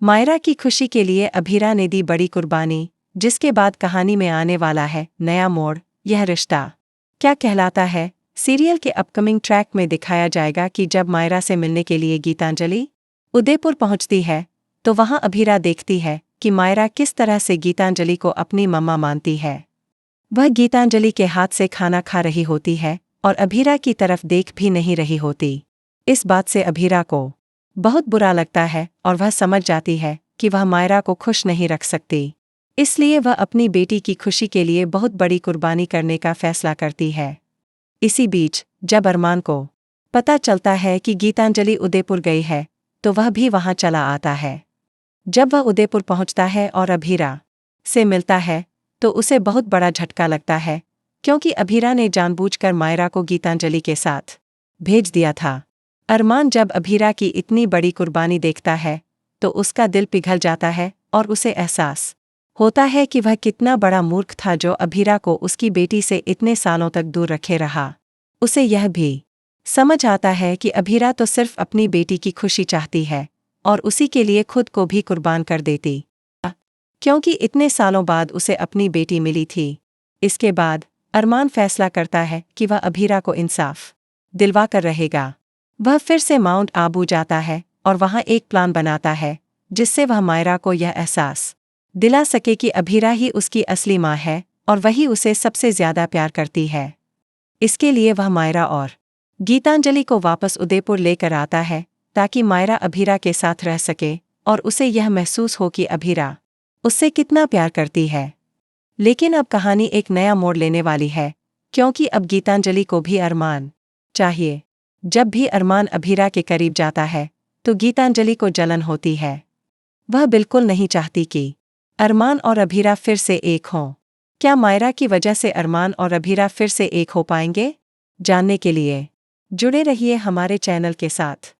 मायरा की खुशी के लिए अभीरा ने दी बड़ी कुर्बानी, जिसके बाद कहानी में आने वाला है नया मोड़। यह रिश्ता क्या कहलाता है सीरियल के अपकमिंग ट्रैक में दिखाया जाएगा कि जब मायरा से मिलने के लिए गीतांजलि उदयपुर पहुंचती है तो वहां अभीरा देखती है कि मायरा किस तरह से गीतांजलि को अपनी मम्मा मानती है। वह गीतांजलि के हाथ से खाना खा रही होती है और अभीरा की तरफ देख भी नहीं रही होती। इस बात से अभीरा को बहुत बुरा लगता है और वह समझ जाती है कि वह मायरा को खुश नहीं रख सकती। इसलिए वह अपनी बेटी की खुशी के लिए बहुत बड़ी कुर्बानी करने का फैसला करती है। इसी बीच जब अरमान को पता चलता है कि गीतांजलि उदयपुर गई है तो वह भी वहां चला आता है। जब वह उदयपुर पहुंचता है और अभीरा से मिलता है तो उसे बहुत बड़ा झटका लगता है, क्योंकि अभीरा ने जानबूझकर मायरा को गीतांजलि के साथ भेज दिया था। अरमान जब अभीरा की इतनी बड़ी कुर्बानी देखता है तो उसका दिल पिघल जाता है और उसे एहसास होता है कि वह कितना बड़ा मूर्ख था जो अभीरा को उसकी बेटी से इतने सालों तक दूर रखे रहा। उसे यह भी समझ आता है कि अभीरा तो सिर्फ अपनी बेटी की खुशी चाहती है और उसी के लिए खुद को भी कुर्बान कर देती, क्योंकि इतने सालों बाद उसे अपनी बेटी मिली थी। इसके बाद अरमान फैसला करता है कि वह अभीरा को इंसाफ दिलवा कर रहेगा। वह फिर से माउंट आबू जाता है और वहां एक प्लान बनाता है जिससे वह मायरा को यह एहसास दिला सके कि अभीरा ही उसकी असली माँ है और वही उसे सबसे ज्यादा प्यार करती है। इसके लिए वह मायरा और गीतांजलि को वापस उदयपुर लेकर आता है ताकि मायरा अभीरा के साथ रह सके और उसे यह महसूस हो कि अभीरा उससे कितना प्यार करती है। लेकिन अब कहानी एक नया मोड़ लेने वाली है, क्योंकि अब गीतांजलि को भी अरमान चाहिए। जब भी अरमान अभीरा के करीब जाता है तो गीतांजलि को जलन होती है। वह बिल्कुल नहीं चाहती कि अरमान और अभीरा फिर से एक हों। क्या मायरा की वजह से अरमान और अभीरा फिर से एक हो पाएंगे? जानने के लिए जुड़े रहिए हमारे चैनल के साथ।